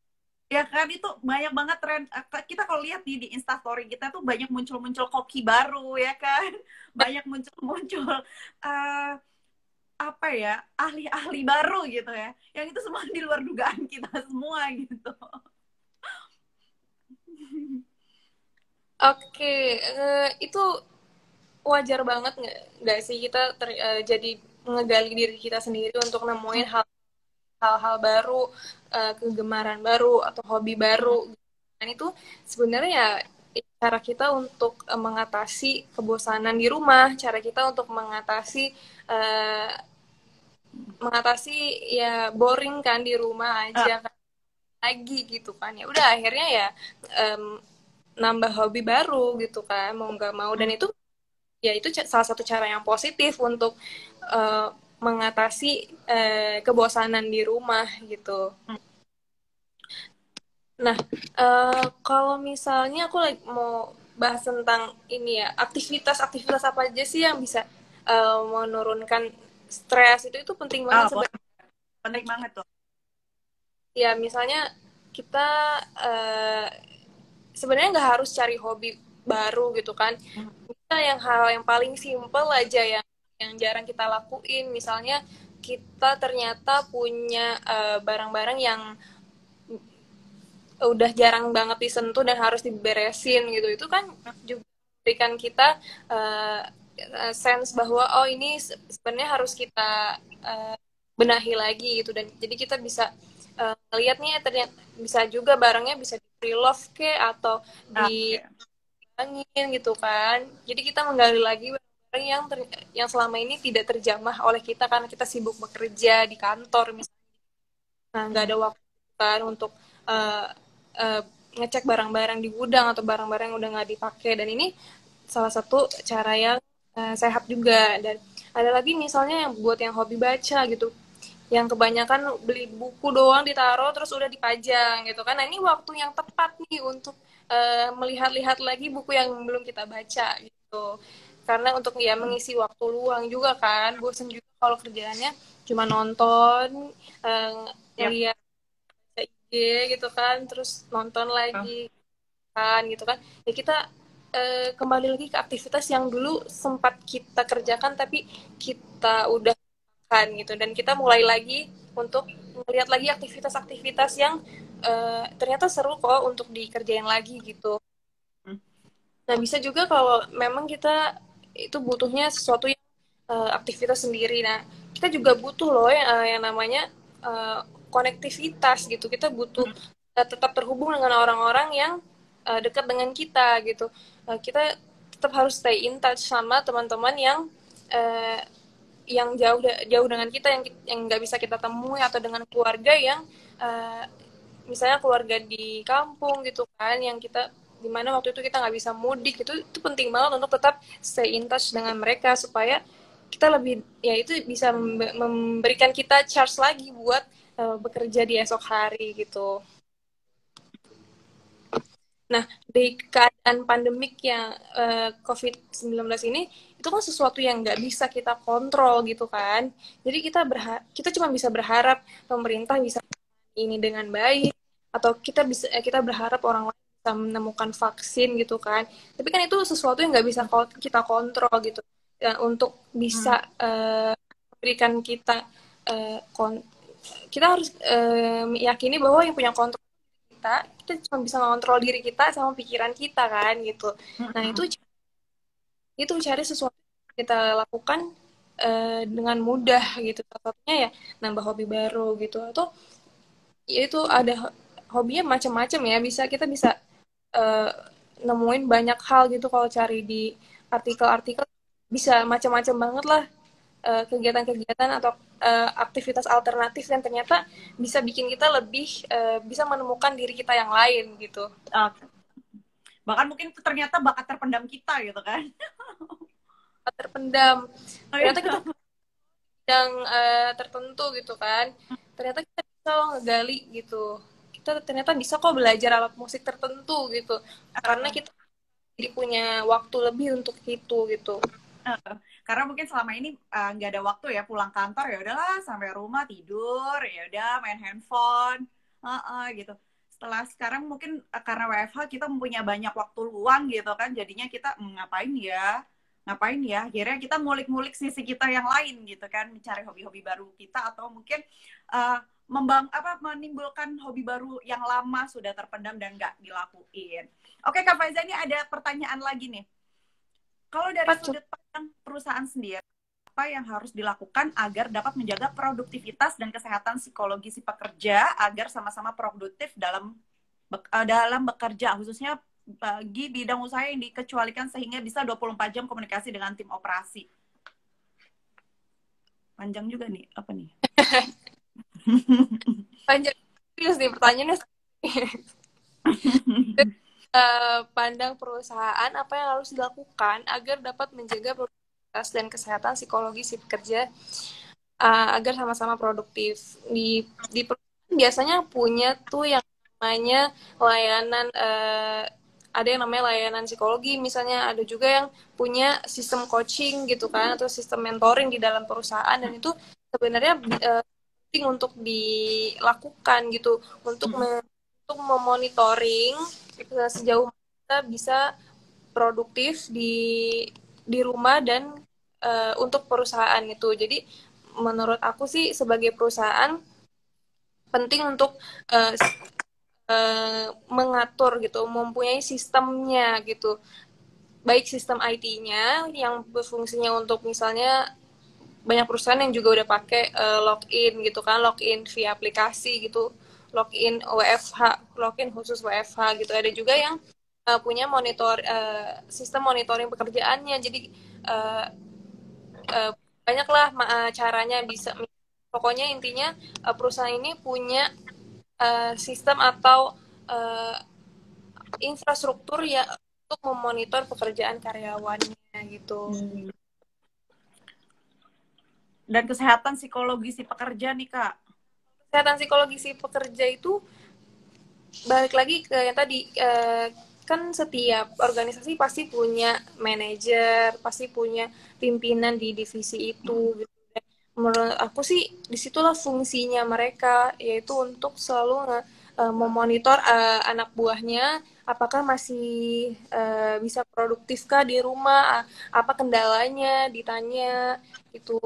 S1: Ya kan, itu banyak banget tren. Kita kalau lihat di Instastory kita tuh banyak muncul-muncul koki baru ya kan, banyak muncul-muncul apa ya, ahli-ahli baru gitu ya, yang itu semua di luar dugaan kita semua gitu.
S2: Oke, itu wajar banget nggak sih kita jadi ngegali diri kita sendiri untuk nemuin hal-hal baru, kegemaran baru atau hobi baru. Dan itu sebenarnya ya cara kita untuk mengatasi kebosanan di rumah, cara kita untuk mengatasi ya boring kan di rumah aja kan lagi gitu kan. Ya udah akhirnya ya nambah hobi baru gitu kan, mau nggak mau. Dan itu ya itu salah satu cara yang positif untuk mengatasi kebosanan di rumah gitu. Nah, kalau misalnya aku lagi mau bahas tentang ini ya, aktivitas apa aja sih yang bisa menurunkan stres, itu penting banget sebenarnya.
S1: Penting banget tuh.
S2: Ya misalnya kita sebenarnya nggak harus cari hobi baru gitu kan. Kita hal yang paling simple aja yang jarang kita lakuin. Misalnya kita ternyata punya barang-barang yang udah jarang banget disentuh dan harus diberesin gitu. Itu kan juga memberikan kita sense bahwa oh ini sebenarnya harus kita benahi lagi gitu. Dan jadi kita bisa lihat nih ternyata bisa juga barangnya bisa di pre-love atau diangin gitu kan. Jadi kita menggali lagi barang yang selama ini tidak terjamah oleh kita karena kita sibuk bekerja di kantor misalnya. Nah, nggak ada waktu kan untuk ngecek barang-barang di gudang atau barang-barang yang udah nggak dipakai. Dan ini salah satu cara yang sehat juga. Dan ada lagi misalnya yang buat yang hobi baca gitu, yang kebanyakan beli buku doang ditaruh terus udah dipajang gitu kan. Nah ini waktu yang tepat nih untuk melihat-lihat lagi buku yang belum kita baca gitu, karena untuk ya mengisi waktu luang juga kan, bosan juga kalau kerjaannya cuma nonton, ngeliat IG gitu kan, terus nonton lagi kan gitu kan. Ya kita kembali lagi ke aktivitas yang dulu sempat kita kerjakan tapi kita udah kan gitu, dan kita mulai lagi untuk melihat lagi aktivitas-aktivitas yang ternyata seru kok untuk dikerjain lagi gitu. Nah, bisa juga kalau memang kita itu butuhnya sesuatu yang aktivitas sendiri. Nah, kita juga butuh loh yang namanya konektivitas gitu. Kita butuh tetap terhubung dengan orang-orang yang dekat dengan kita gitu. Kita tetap harus stay in touch sama teman-teman uh, yang jauh dengan kita, yang nggak bisa kita temui, atau dengan keluarga yang uh, misalnya keluarga di kampung gitu kan, yang kita dimana waktu itu kita nggak bisa mudik, itu penting banget untuk tetap stay in touch dengan mereka supaya kita lebih, ya itu bisa memberikan kita charge lagi buat bekerja di esok hari gitu. Nah, di keadaan pandemik yang COVID-19 ini, itu kan sesuatu yang nggak bisa kita kontrol gitu kan. Jadi kita cuma bisa berharap pemerintah bisa ini dengan baik, atau kita berharap orang lain bisa menemukan vaksin gitu kan. Tapi kan itu sesuatu yang nggak bisa kita kontrol gitu. Ya, untuk bisa memberikan kita kita harus meyakini bahwa yang punya kontrol kita cuma bisa mengontrol diri kita sama pikiran kita kan gitu. Nah, itu cari sesuatu yang kita lakukan dengan mudah gitu. Salah satunya ya nambah hobi baru gitu, atau ya itu ada hobinya macam-macam ya, kita bisa uh, nemuin banyak hal gitu kalau cari di artikel-artikel, bisa macam-macam banget lah kegiatan-kegiatan atau aktivitas alternatif yang ternyata bisa bikin kita lebih bisa menemukan diri kita yang lain gitu.
S1: Bahkan mungkin itu ternyata bakat terpendam kita gitu kan.
S2: Terpendam, ternyata kita yang tertentu gitu kan, ternyata kita bisa loh ngegali gitu, kita ternyata bisa kok belajar alat musik tertentu gitu, karena kita jadi punya waktu lebih untuk itu gitu.
S1: Karena mungkin selama ini nggak ada waktu ya, pulang kantor ya udahlah sampai rumah tidur, ya udah main handphone gitu. Setelah sekarang mungkin karena WFH kita mempunyai banyak waktu luang gitu kan, jadinya kita ngapain ya, akhirnya kita ngulik-ngulik sisi kita yang lain gitu kan, mencari hobi-hobi baru kita, atau mungkin menimbulkan hobi baru yang lama sudah terpendam dan nggak dilakuin. Oke Kak Faiza, ini ada pertanyaan lagi nih. Kalau dari sudut pandang perusahaan sendiri, apa yang harus dilakukan agar dapat menjaga produktivitas dan kesehatan psikologi si pekerja agar sama-sama produktif dalam bekerja, khususnya bagi bidang usaha yang dikecualikan sehingga bisa 24 jam komunikasi dengan tim operasi? Panjang juga nih, apa nih?
S2: Panjang serius nih pertanyaannya. Pandang perusahaan, apa yang harus dilakukan agar dapat menjaga produktivitas dan kesehatan psikologi si pekerja agar sama-sama produktif. Di perusahaan biasanya punya tuh yang namanya layanan, ada yang namanya layanan psikologi, misalnya ada juga yang punya sistem coaching gitu kan, atau sistem mentoring di dalam perusahaan, dan itu sebenarnya penting untuk dilakukan gitu, untuk memonitoring sejauh kita bisa produktif di rumah dan untuk perusahaan itu. Jadi menurut aku sih sebagai perusahaan penting untuk mengatur gitu, mempunyai sistemnya gitu, baik sistem IT-nya yang berfungsinya untuk misalnya banyak perusahaan yang juga udah pakai login gitu kan, login via aplikasi gitu, login WFH, login khusus WFH gitu. Ada juga yang punya sistem monitoring pekerjaannya. Jadi banyaklah caranya bisa. Pokoknya intinya perusahaan ini punya sistem atau infrastruktur ya untuk memonitor pekerjaan karyawannya gitu.
S1: Dan kesehatan psikologi si pekerja nih Kak.
S2: Kesehatan psikologi si pekerja itu balik lagi ke yang tadi, kan setiap organisasi pasti punya manajer, pasti punya pimpinan di divisi itu gitu. Menurut aku sih disitulah fungsinya mereka, yaitu untuk selalu memonitor anak buahnya apakah masih bisa produktifkah di rumah, apa kendalanya, ditanya itu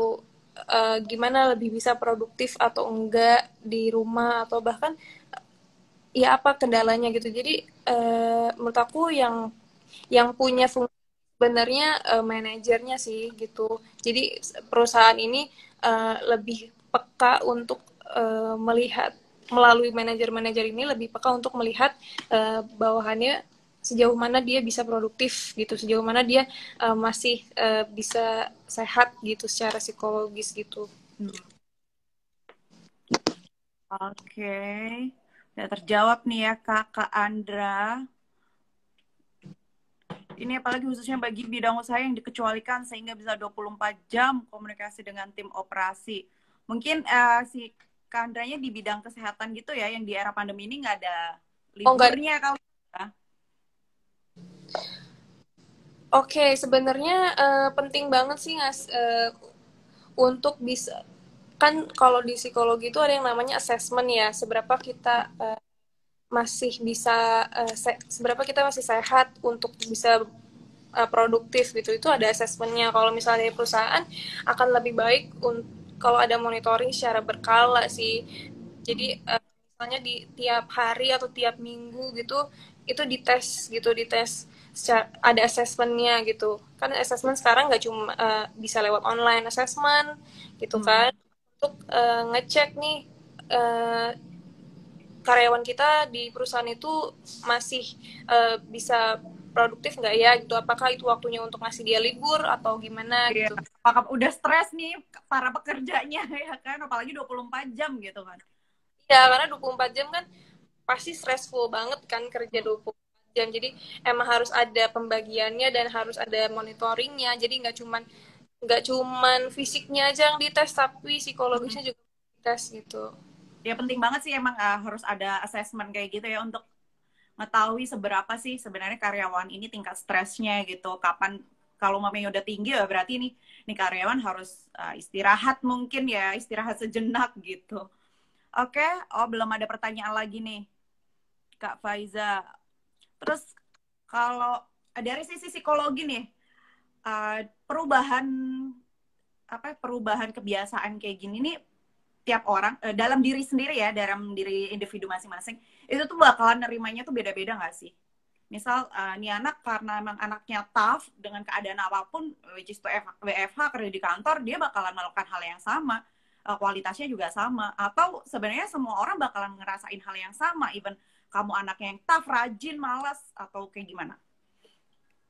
S2: gimana lebih bisa produktif atau enggak di rumah, atau bahkan ya apa kendalanya gitu. Jadi menurut aku yang punya fungsi sebenarnya manajernya sih gitu. Jadi perusahaan ini lebih peka untuk melihat melalui manajer-manajer ini lebih peka untuk melihat bawahannya sejauh mana dia bisa produktif gitu, sejauh mana dia masih bisa sehat gitu secara psikologis gitu.
S1: Oke, udah terjawab nih ya Kakak Andra. Ini apalagi khususnya bagi bidang usaha yang dikecualikan sehingga bisa 24 jam komunikasi dengan tim operasi. Mungkin si Kak Andranya di bidang kesehatan gitu ya, yang di era pandemi ini nggak ada
S2: Oh enggak.
S1: liburnya kali ya.
S2: Oke, sebenarnya penting banget sih untuk bisa, kan kalau di psikologi itu ada yang namanya assessment ya, seberapa kita masih bisa seberapa kita masih sehat untuk bisa produktif gitu. Itu ada assessmentnya. Kalau misalnya dari perusahaan akan lebih baik kalau ada monitoring secara berkala sih. Jadi misalnya di tiap hari atau tiap minggu gitu itu dites gitu, dites ada assessmentnya gitu. Kan assessment sekarang nggak cuma bisa lewat online assessment gitu kan, untuk ngecek nih uh, karyawan kita di perusahaan itu masih bisa produktif nggak ya gitu, apakah itu waktunya untuk ngasih dia libur atau gimana
S1: Iya,
S2: gitu.
S1: apakah udah stres nih para pekerjanya ya kan, apalagi 24 jam gitu kan.
S2: Ya karena 24 jam kan pasti stressful banget kan kerja 24 jam, jadi emang harus ada pembagiannya dan harus ada monitoringnya, jadi nggak cuman fisiknya aja yang dites tapi psikologisnya juga dites gitu.
S1: Ya penting banget sih emang harus ada assessment kayak gitu ya untuk mengetahui seberapa sih sebenarnya karyawan ini tingkat stresnya gitu. Kapan kalau mamanya udah tinggi ya berarti nih karyawan harus istirahat mungkin ya, istirahat sejenak gitu. Oke, oh belum ada pertanyaan lagi nih, Kak Faiza. Terus kalau dari sisi psikologi nih, perubahan perubahan kebiasaan kayak gini nih tiap orang dalam diri sendiri ya, dalam diri individu masing-masing itu tuh bakalan nerimanya tuh beda-beda nggak sih? Misal nih anak karena emang anaknya tough dengan keadaan apapun, which is to WFH kerja di kantor, dia bakalan melakukan hal yang sama, kualitasnya juga sama. Atau sebenarnya semua orang bakalan ngerasain hal yang sama, even kamu anaknya yang tough, rajin, malas, atau kayak gimana?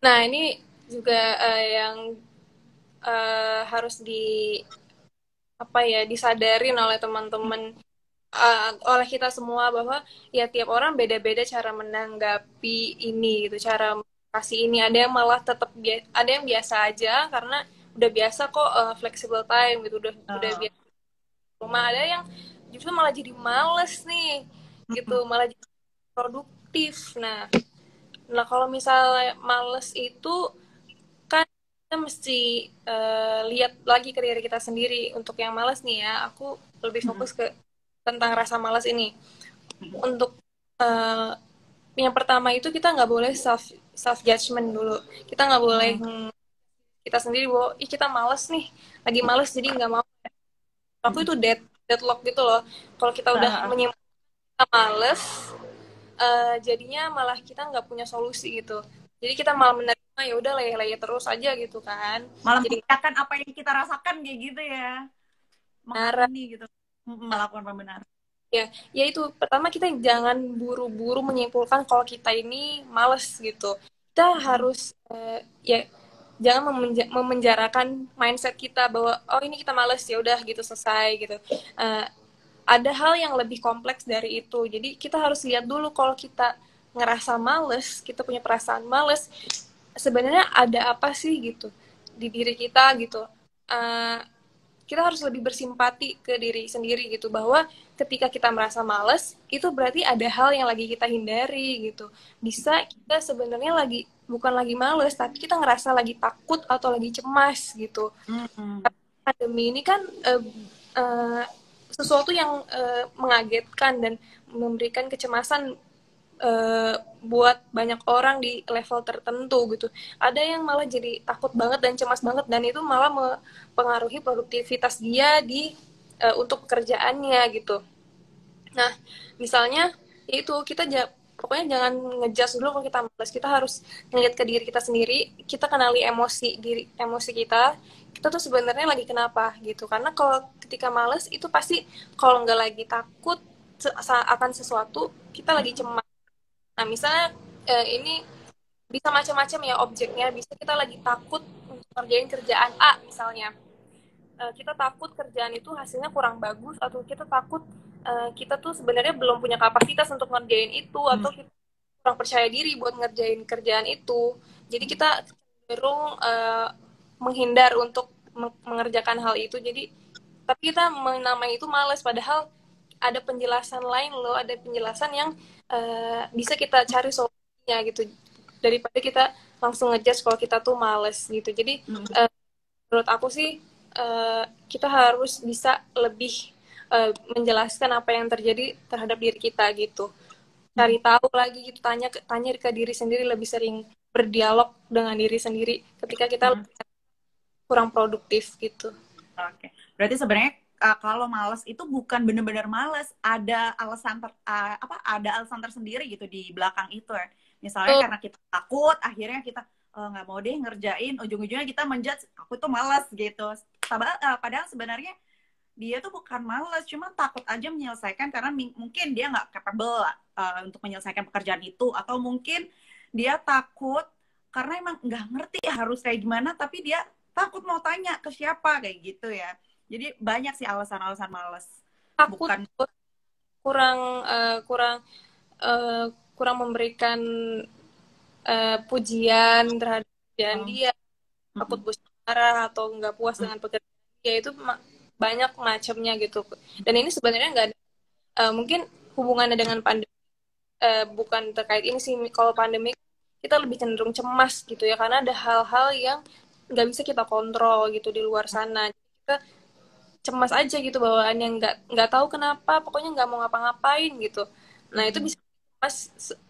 S2: Nah ini juga yang harus apa ya disadarin oleh teman-teman, oleh kita semua, bahwa ya tiap orang beda-beda cara menanggapi ini gitu, cara kasih ini. Ada yang malah tetap ada yang biasa aja karena udah biasa kok flexible time gitu, udah
S1: Uh,
S2: biasa rumah. Ada yang justru malah jadi males nih gitu, malah jadi produktif. Nah kalau misalnya males itu kan kita mesti lihat lagi ke diri kita sendiri. Untuk yang malas nih ya, aku lebih fokus ke tentang rasa malas ini. Untuk uh, yang pertama itu kita nggak boleh self judgment dulu. Kita nggak boleh kita sendiri bahwa ih kita malas nih, lagi malas jadi nggak mau. Aku itu deadlock gitu loh. Kalau kita udah menyimpulkan kita males, jadinya malah kita nggak punya solusi gitu. Jadi kita malah menerima, ya udah leye-leye terus aja gitu kan.
S1: malah
S2: Jadi
S1: mengiyakan apa yang kita rasakan kayak gitu ya,
S2: marah.
S1: mengamini gitu, melakukan pembenaran.
S2: Ya itu pertama, kita jangan buru-buru menyimpulkan kalau kita ini males gitu. Kita harus ya jangan memenjarakan mindset kita bahwa oh ini kita males ya udah gitu selesai gitu. Uh, ada hal yang lebih kompleks dari itu. Jadi kita harus lihat dulu, kalau kita ngerasa males, kita punya perasaan males, sebenarnya ada apa sih gitu di diri kita gitu. Uh, kita harus lebih bersimpati ke diri sendiri gitu, bahwa ketika kita merasa males itu berarti ada hal yang lagi kita hindari gitu. Bisa kita sebenarnya bukan lagi males, tapi kita ngerasa lagi takut atau lagi cemas gitu. Pandemi ini kan sesuatu yang mengagetkan dan memberikan kecemasan buat banyak orang di level tertentu gitu. Ada yang malah jadi takut banget dan cemas banget, dan itu malah mempengaruhi produktivitas dia di untuk pekerjaannya gitu. Nah, misalnya itu kita pokoknya jangan ngejudge dulu kalau kita malas. Kita harus ngeliat ke diri kita sendiri, kita kenali emosi kita. Kita tuh sebenarnya lagi kenapa gitu. Karena kalau ketika malas itu pasti, kalau nggak lagi takut akan sesuatu, kita lagi cemas. Nah, misalnya ini bisa macam-macam ya objeknya. Bisa kita lagi takut untuk ngerjain kerjaan A misalnya. Kita takut kerjaan itu hasilnya kurang bagus, atau kita takut kita tuh sebenarnya belum punya kapasitas untuk ngerjain itu, atau kita kurang percaya diri buat ngerjain kerjaan itu. Jadi kita cenderung menghindar untuk mengerjakan hal itu. Jadi tapi kita menamai itu malas, padahal ada penjelasan lain loh, ada penjelasan yang bisa kita cari solusinya gitu, daripada kita langsung ngejudge kalau kita tuh males gitu. Jadi menurut aku sih kita harus bisa lebih menjelaskan apa yang terjadi terhadap diri kita gitu, cari tahu lagi gitu, tanya ke diri sendiri, lebih sering berdialog dengan diri sendiri ketika kita kurang produktif gitu.
S1: Oke, berarti sebenarnya kalau males itu bukan benar-benar males, ada alasan ada alasan tersendiri gitu di belakang itu ya. Misalnya karena kita takut, akhirnya kita nggak mau deh ngerjain, ujung-ujungnya kita menjudge aku tuh malas gitu. Padahal sebenarnya dia tuh bukan malas, cuma takut aja menyelesaikan karena mungkin dia nggak capable untuk menyelesaikan pekerjaan itu, atau mungkin dia takut karena emang nggak ngerti harus kayak gimana, tapi dia takut mau tanya ke siapa kayak gitu ya. Jadi banyak sih alasan-alasan malas.
S2: Takut
S1: Bukan
S2: kurang kurang uh, kurang memberikan pujian terhadap pekerjaan dia, takut bos marah atau nggak puas dengan pekerjaan dia, itu banyak macamnya gitu. Dan ini sebenarnya nggak ada, mungkin hubungannya dengan pandemi, bukan terkait ini sih. Kalau pandemi kita lebih cenderung cemas gitu ya, karena ada hal-hal yang nggak bisa kita kontrol gitu di luar sana. Jadi kita cemas aja gitu bawaannya, nggak tahu kenapa, pokoknya nggak mau ngapa-ngapain gitu. Nah itu bisa cemas.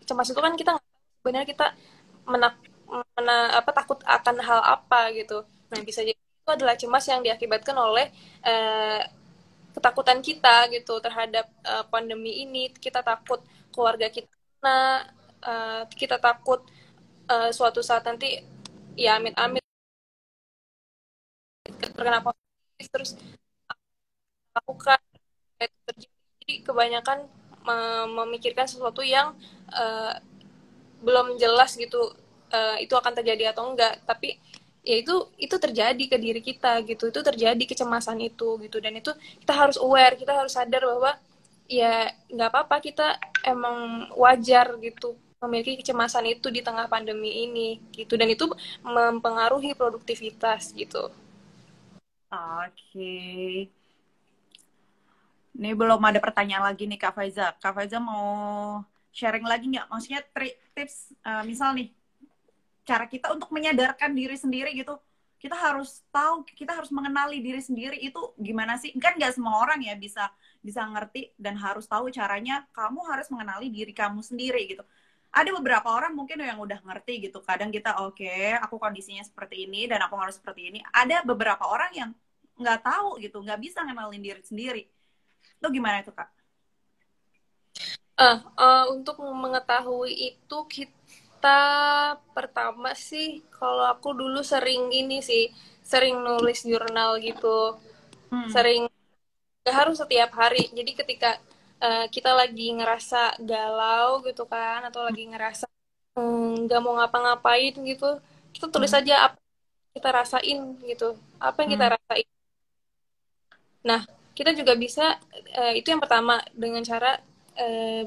S2: Cemas itu kan kita sebenarnya kita menak, takut akan hal apa gitu. Nah bisa jadi itu adalah cemas yang diakibatkan oleh ketakutan kita gitu terhadap pandemi ini. Kita takut keluarga kita kena, kita takut suatu saat nanti ya amit-amit terkena positif, terus lakukan itu terjadi. Jadi kebanyakan memikirkan sesuatu yang belum jelas gitu, itu akan terjadi atau enggak, tapi ya itu terjadi ke diri kita gitu, itu terjadi kecemasan itu gitu. Dan itu kita harus aware, kita harus sadar bahwa ya nggak apa-apa, kita emang wajar gitu memiliki kecemasan itu di tengah pandemi ini gitu, dan itu mempengaruhi produktivitas gitu.
S1: Oke. Ini belum ada pertanyaan lagi nih Kak Faiza. Kak Faiza mau sharing lagi nggak? Maksudnya tips, misal nih, cara kita untuk menyadarkan diri sendiri gitu. Kita harus tahu, kita harus mengenali diri sendiri itu gimana sih? Kan nggak semua orang ya bisa bisa ngerti dan harus tahu caranya. Kamu harus mengenali diri kamu sendiri gitu. Ada beberapa orang mungkin yang udah ngerti gitu. Kadang kita oke, aku kondisinya seperti ini dan aku harus seperti ini. Ada beberapa orang yang nggak tahu gitu, nggak bisa ngenalin diri sendiri. Itu gimana itu Kak?
S2: Untuk mengetahui itu, kita pertama sih, kalau aku dulu sering ini sih, sering nulis jurnal gitu, sering, gak harus setiap hari. Jadi ketika kita lagi ngerasa galau gitu kan, atau lagi ngerasa nggak mau ngapa-ngapain gitu, kita tulis
S1: Hmm.
S2: aja apa kita rasain gitu, apa yang kita
S1: Hmm.
S2: rasain. Nah, kita juga bisa, itu yang pertama, dengan cara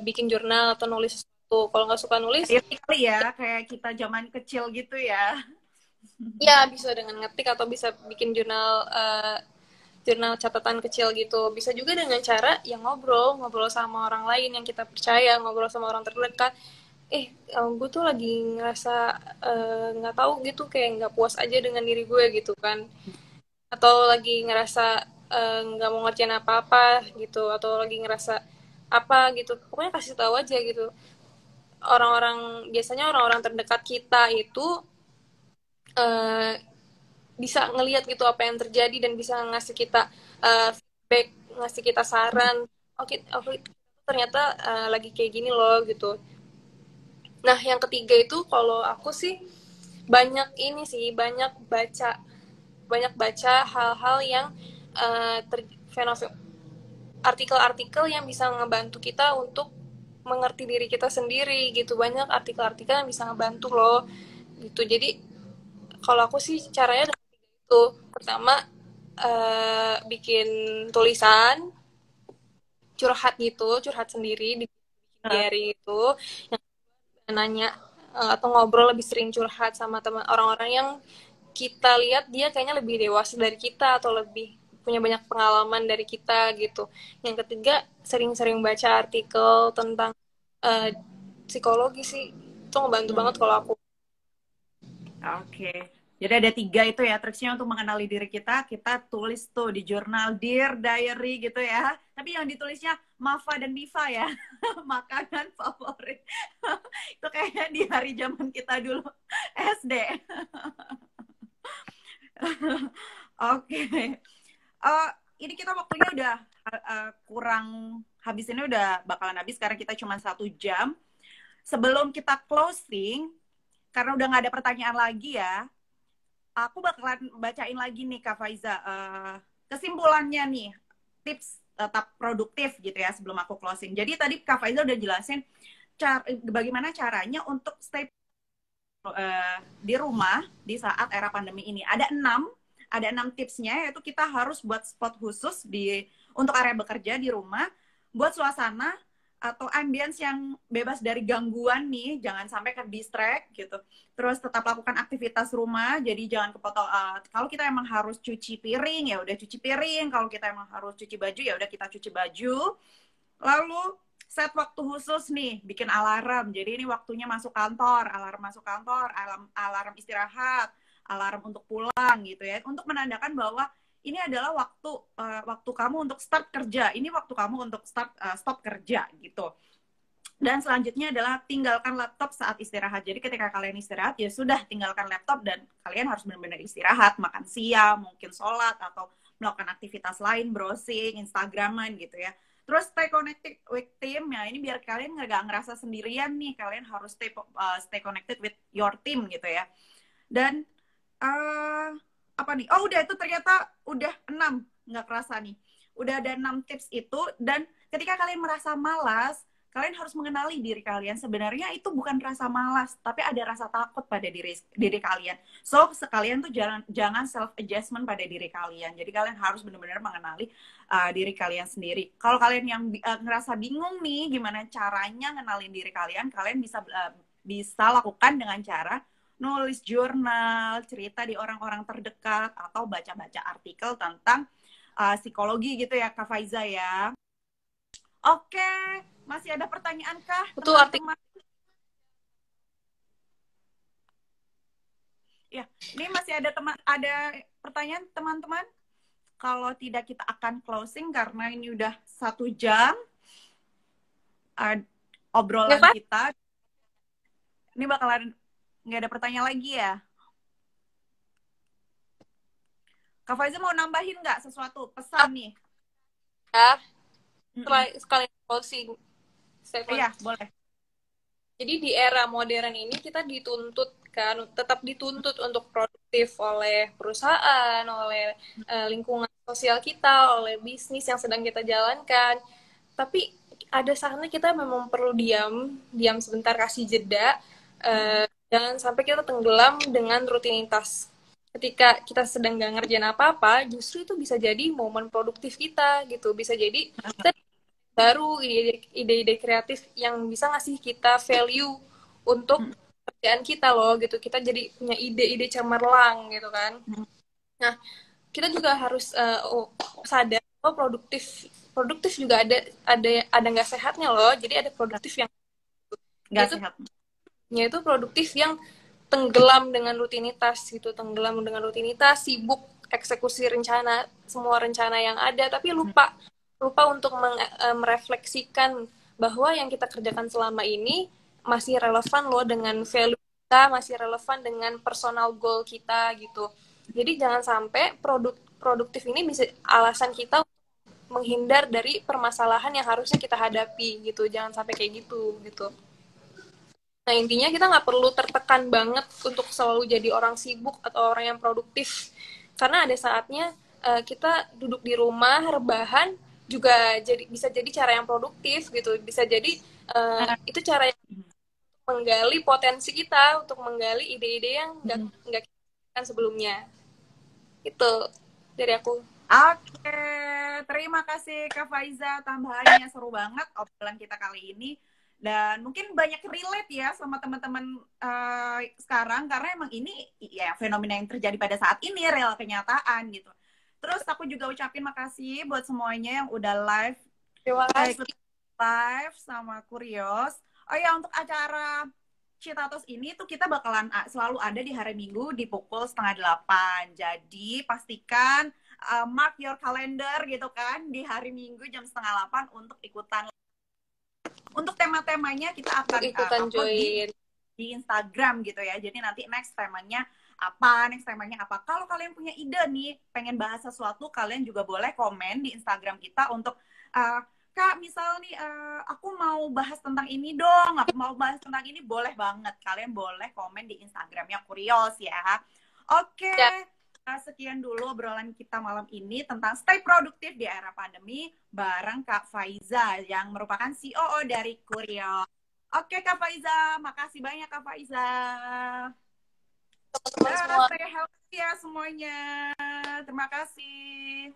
S2: bikin jurnal atau nulis sesuatu. Kalau nggak suka nulis,
S1: Diary kali ya, kayak kita zaman kecil gitu ya.
S2: ya bisa dengan ngetik, atau bisa bikin jurnal, jurnal catatan kecil gitu. Bisa juga dengan cara yang ngobrol sama orang lain yang kita percaya, ngobrol sama orang terdekat. Gue tuh lagi ngerasa nggak tahu gitu, kayak nggak puas aja dengan diri gue gitu kan, atau lagi ngerasa nggak mau ngerjain apa-apa gitu, atau lagi ngerasa apa gitu, pokoknya kasih tahu aja gitu. biasanya orang-orang terdekat kita itu uh, bisa ngelihat gitu apa yang terjadi dan bisa ngasih kita feedback, ngasih kita saran. Oke, ternyata lagi kayak gini loh gitu. Nah, yang ketiga itu kalau aku sih banyak baca hal-hal yang uh, ter, artikel-artikel yang bisa ngebantu kita untuk mengerti diri kita sendiri gitu. Banyak artikel-artikel yang bisa ngebantu loh gitu. Jadi kalau aku sih caranya dengan itu, pertama bikin tulisan curhat sendiri di diary itu, yang nanya atau ngobrol lebih sering curhat sama teman orang-orang yang kita lihat dia kayaknya lebih dewasa dari kita atau lebih punya banyak pengalaman dari kita gitu. Yang ketiga, sering-sering baca artikel tentang uh, psikologi sih, itu ngebantu banget kalau aku.
S1: Oke. Jadi ada 3 itu ya triksnya untuk mengenali diri kita. Kita tulis tuh di jurnal, Dear Diary gitu ya. Tapi yang ditulisnya Mafa dan Diva ya. Makanan favorit. Itu kayaknya di hari zaman kita dulu SD. Oke. Ini kita waktunya udah kurang habis, ini udah bakalan habis karena kita cuma 1 jam. Sebelum kita closing, karena udah nggak ada pertanyaan lagi ya, aku bakalan bacain lagi nih Kak Faiza. Kesimpulannya nih, tips tetap produktif gitu ya sebelum aku closing. Jadi tadi Kak Faiza udah jelasin bagaimana caranya untuk stay di rumah di saat era pandemi ini. Ada 6 tipsnya, yaitu kita harus buat spot khusus untuk area bekerja di rumah, buat suasana atau ambience yang bebas dari gangguan nih, jangan sampai ke distract gitu. Terus tetap lakukan aktivitas rumah, jadi jangan kepotong. Kalau kita emang harus cuci piring ya udah cuci piring, kalau kita emang harus cuci baju ya udah kita cuci baju. Lalu set waktu khusus nih, bikin alarm. Jadi ini waktunya masuk kantor, alarm masuk kantor, alarm istirahat, alarm untuk pulang gitu ya, untuk menandakan bahwa ini adalah waktu kamu untuk start kerja, ini waktu kamu untuk stop kerja gitu. Dan selanjutnya adalah tinggalkan laptop saat istirahat. Jadi ketika kalian istirahat ya sudah, tinggalkan laptop dan kalian harus benar-benar istirahat, makan siang, mungkin sholat atau melakukan aktivitas lain, browsing, Instagraman gitu ya. Terus stay connected with team ya, ini biar kalian nggak ngerasa sendirian nih, kalian harus stay connected with your team gitu ya. Dan apa nih? Oh udah, itu ternyata udah 6, nggak kerasa nih. Udah ada 6 tips itu, dan ketika kalian merasa malas, kalian harus mengenali diri kalian. Sebenarnya itu bukan rasa malas, tapi ada rasa takut pada diri kalian. So sekalian tuh jangan self adjustment pada diri kalian. Jadi kalian harus benar-benar mengenali diri kalian sendiri. Kalau kalian yang ngerasa bingung nih gimana caranya ngenalin diri kalian, kalian bisa lakukan dengan cara nulis jurnal, cerita di orang-orang terdekat, atau baca-baca artikel tentang psikologi gitu ya Kak Faiza ya. Oke, masih ada pertanyaan kah teman-teman? Ya, ini masih ada pertanyaan teman-teman? Kalau tidak kita akan closing karena ini udah 1 jam obrolan kita. Ini bakalan nggak ada pertanyaan lagi ya? Kak Faiza mau nambahin nggak sesuatu pesan nih?
S2: Ya, sekali closing statement.
S1: Iya, boleh.
S2: Jadi di era modern ini kita tetap dituntut untuk produktif oleh perusahaan, oleh lingkungan sosial kita, oleh bisnis yang sedang kita jalankan. Tapi ada saatnya kita memang perlu diam sebentar, kasih jeda. Jangan sampai kita tenggelam dengan rutinitas. Ketika kita sedang gak ngerjain apa-apa, justru itu bisa jadi momen produktif kita gitu. Bisa jadi kita baru ide-ide kreatif yang bisa ngasih kita value untuk kerjaan kita loh gitu. Kita jadi punya ide-ide cemerlang gitu kan. Nah, kita juga harus sadar bahwa produktif juga ada nggak sehatnya loh. Jadi ada produktif yang
S1: nggak sehat.
S2: Yaitu produktif yang tenggelam dengan rutinitas gitu, sibuk eksekusi semua rencana yang ada, tapi lupa untuk merefleksikan bahwa yang kita kerjakan selama ini masih relevan loh dengan value kita, masih relevan dengan personal goal kita gitu. Jadi jangan sampai produktif ini bisa alasan kita menghindar dari permasalahan yang harusnya kita hadapi gitu. Jangan sampai kayak gitu. Nah, intinya kita nggak perlu tertekan banget untuk selalu jadi orang sibuk atau orang yang produktif. Karena ada saatnya kita duduk di rumah, rebahan, juga bisa jadi cara yang produktif gitu. Bisa jadi itu cara yang menggali potensi kita, untuk menggali ide-ide yang nggak kita kan sebelumnya. Itu dari aku.
S1: Oke, terima kasih Kak Faiza, tambahannya seru banget obrolan kita kali ini. Dan mungkin banyak relate ya sama teman-teman sekarang, karena emang ini ya fenomena yang terjadi pada saat ini, real kenyataan gitu. Terus aku juga ucapin makasih buat semuanya yang udah
S2: Terima kasih.
S1: ikut live sama Kurios. Oh ya, untuk acara Citatos ini tuh kita bakalan selalu ada di hari Minggu di pukul 7:30. Jadi pastikan mark your calendar gitu kan di hari Minggu jam 7:30 untuk ikutan. Untuk tema-temanya kita akan
S2: ikutan
S1: upload di Instagram gitu ya. Jadi nanti next temanya apa. Kalau kalian punya ide nih, pengen bahas sesuatu, kalian juga boleh komen di Instagram kita untuk Kak, misal nih aku mau bahas tentang ini dong, aku mau bahas tentang ini, boleh banget. Kalian boleh komen di Instagramnya Kurios ya. Oke. Ya. Sekian dulu obrolan kita malam ini tentang stay produktif di era pandemi bareng Kak Faiza yang merupakan COO dari Kurios. Oke Kak Faiza, makasih banyak Kak Faiza. Stay healthy ya semuanya. Terima kasih.